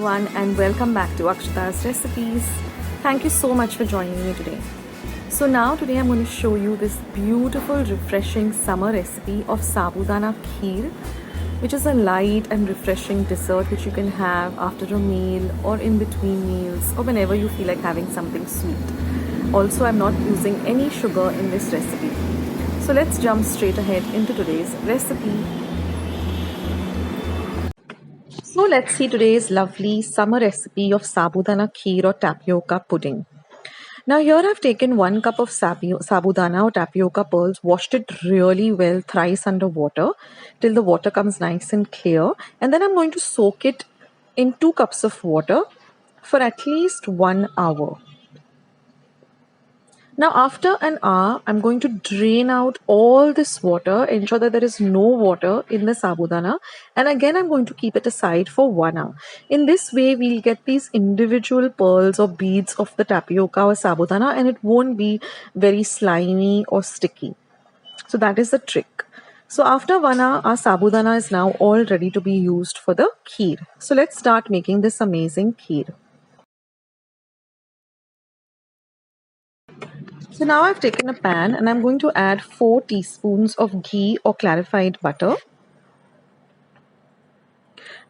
everyone, and welcome back to Akshata's recipes. Thank you so much for joining me today. So now today I'm going to show you this beautiful, refreshing summer recipe of Sabudana Kheer, which is a light and refreshing dessert which you can have after a meal or in between meals or whenever you feel like having something sweet. Also, I'm not using any sugar in this recipe. So let's jump straight ahead into today's recipe. So let's see today's lovely summer recipe of Sabudana Kheer or Tapioca pudding. Now here I've taken 1 cup of Sabudana or Tapioca pearls, washed it really well thrice under water till the water comes nice and clear, and then I'm going to soak it in 2 cups of water for at least 1 hour. Now after an hour, I'm going to drain out all this water, ensure that there is no water in the sabudana, and again I'm going to keep it aside for 1 hour. In this way, we'll get these individual pearls or beads of the tapioca or sabudana, and it won't be very slimy or sticky. So that is the trick. So after 1 hour, our sabudana is now all ready to be used for the kheer. So let's start making this amazing kheer. So now I've taken a pan and I'm going to add 4 teaspoons of ghee or clarified butter.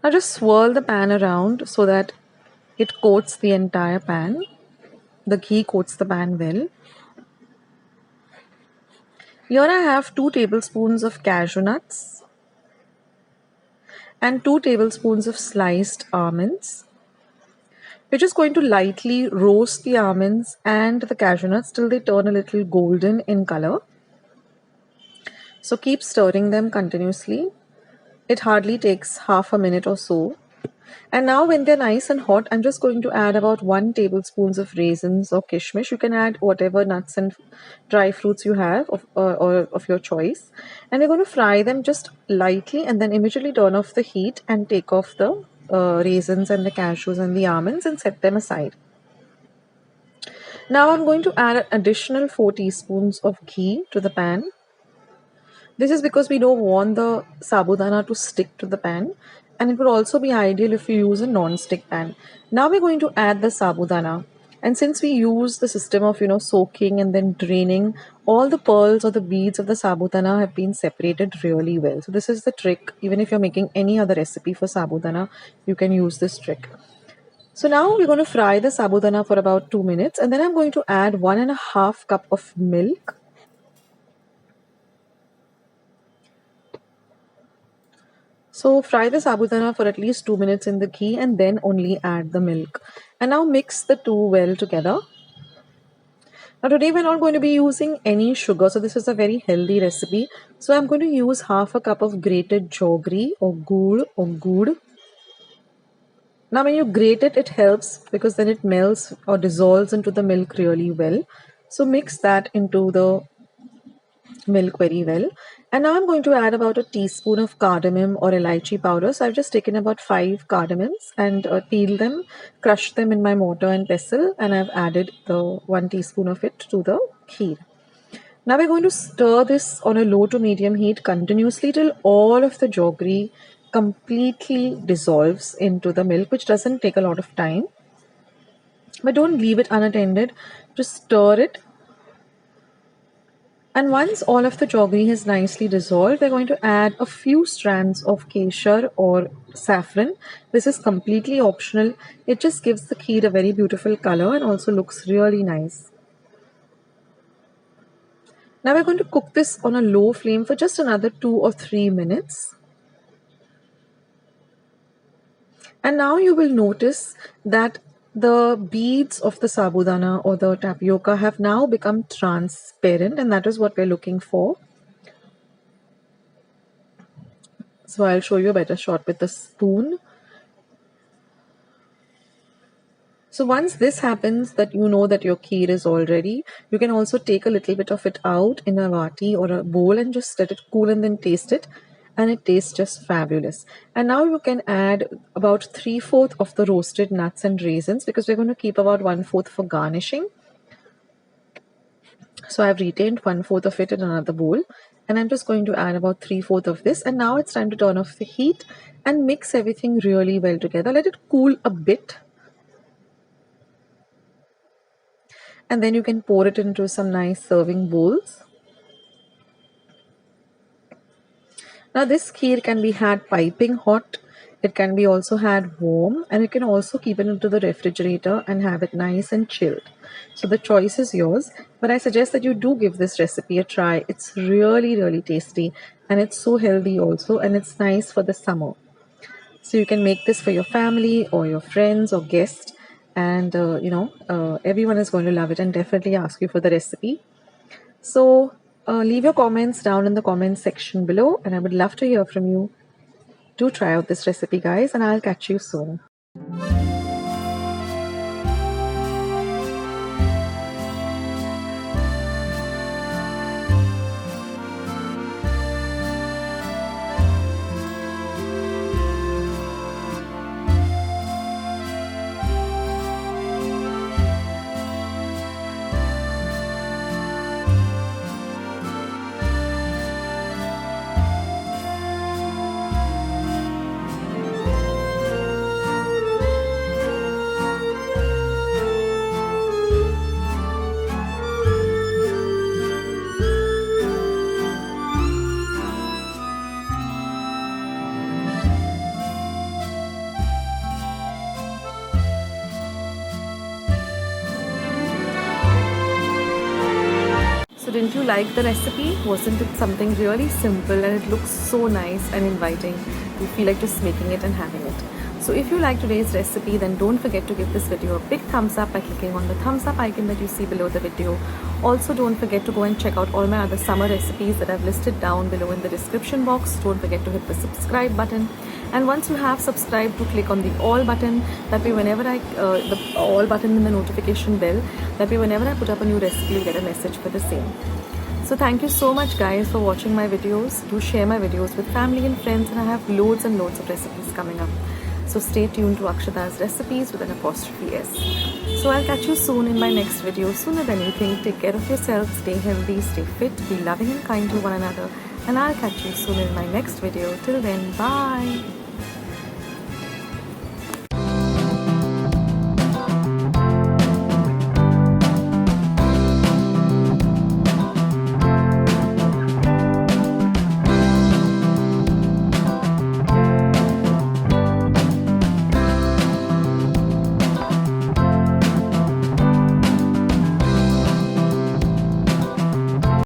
Now just swirl the pan around so that it coats the entire pan. The ghee coats the pan well. Here I have 2 tablespoons of cashew nuts and 2 tablespoons of sliced almonds. We're just going to lightly roast the almonds and the cashew nuts till they turn a little golden in color. So keep stirring them continuously. It hardly takes half a minute or so. And now when they're nice and hot, I'm just going to add about 1 tablespoon of raisins or kishmish. You can add whatever nuts and dry fruits you have or of your choice. And we're going to fry them just lightly and then immediately turn off the heat and take off the raisins and the cashews and the almonds and set them aside. Now I'm going to add an additional 4 teaspoons of ghee to the pan. This is because we don't want the sabudana to stick to the pan, and it would also be ideal if you use a non-stick pan. Now we're going to add the sabudana, and since we use the system of soaking and then draining, all the pearls or the beads of the sabudana have been separated really well. So this is the trick. Even if you're making any other recipe for sabudana, you can use this trick. So now we're going to fry the sabudana for about 2 minutes, and then I'm going to add 1.5 cup of milk. So fry the sabudana for at least 2 minutes in the ghee and then only add the milk. And now mix the two well together. Now today we're not going to be using any sugar, so this is a very healthy recipe. So I'm going to use half a cup of grated jaggery or good. Now when you grate it, it helps because then it melts or dissolves into the milk really well. So mix that into the milk very well. And now I'm going to add about a teaspoon of cardamom or elaichi powder. So I've just taken about 5 cardamoms and peeled them, crushed them in my mortar and pestle, and I've added the 1 teaspoon of it to the kheer. Now we're going to stir this on a low to medium heat continuously till all of the jaggery completely dissolves into the milk, which doesn't take a lot of time. But don't leave it unattended. Just stir it. And once all of the jaggery has nicely dissolved, we're going to add a few strands of Kheer or saffron. This is completely optional. It just gives the kheer a very beautiful color and also looks really nice. Now we're going to cook this on a low flame for just another 2 or 3 minutes. And now you will notice that the beads of the sabudana or the tapioca have now become transparent, and that is what we're looking for. So I'll show you a better shot with the spoon. So once this happens, that you know that your kheer is all ready, you can also take a little bit of it out in a vati or a bowl and just let it cool and then taste it. And it tastes just fabulous. And now you can add about 3/4 of the roasted nuts and raisins because we're going to keep about 1/4 for garnishing. So I've retained 1/4 of it in another bowl, and I'm just going to add about 3/4 of this. And now it's time to turn off the heat and mix everything really well together. Let it cool a bit, and then you can pour it into some nice serving bowls. Now this kheer can be had piping hot, it can be also had warm, and you can also keep it into the refrigerator and have it nice and chilled. So the choice is yours, but I suggest that you do give this recipe a try. It's really tasty, and it's so healthy also, and it's nice for the summer. So you can make this for your family or your friends or guests, and everyone is going to love it and definitely ask you for the recipe. So leave your comments down in the comments section below, and I would love to hear from you. Do try out this recipe, guys, and I'll catch you soon. So didn't you like the recipe? Wasn't it something really simple, and it looks so nice and inviting? You feel like just making it and having it. So if you like today's recipe, then don't forget to give this video a big thumbs up by clicking on the thumbs up icon that you see below the video. Also, don't forget to go and check out all my other summer recipes that I've listed down below in the description box. Don't forget to hit the subscribe button. And once you have subscribed, to click on the all button. That way whenever the all button in the notification bell, that way whenever I put up a new recipe, you'll get a message for the same. So thank you so much, guys, for watching my videos. Do share my videos with family and friends, and I have loads and loads of recipes coming up. So stay tuned to Akshata's recipes with an apostrophe S. So I'll catch you soon in my next video. Sooner than you think, take care of yourself, stay healthy, stay fit, be loving and kind to one another. And I'll catch you soon in my next video. Till then, bye.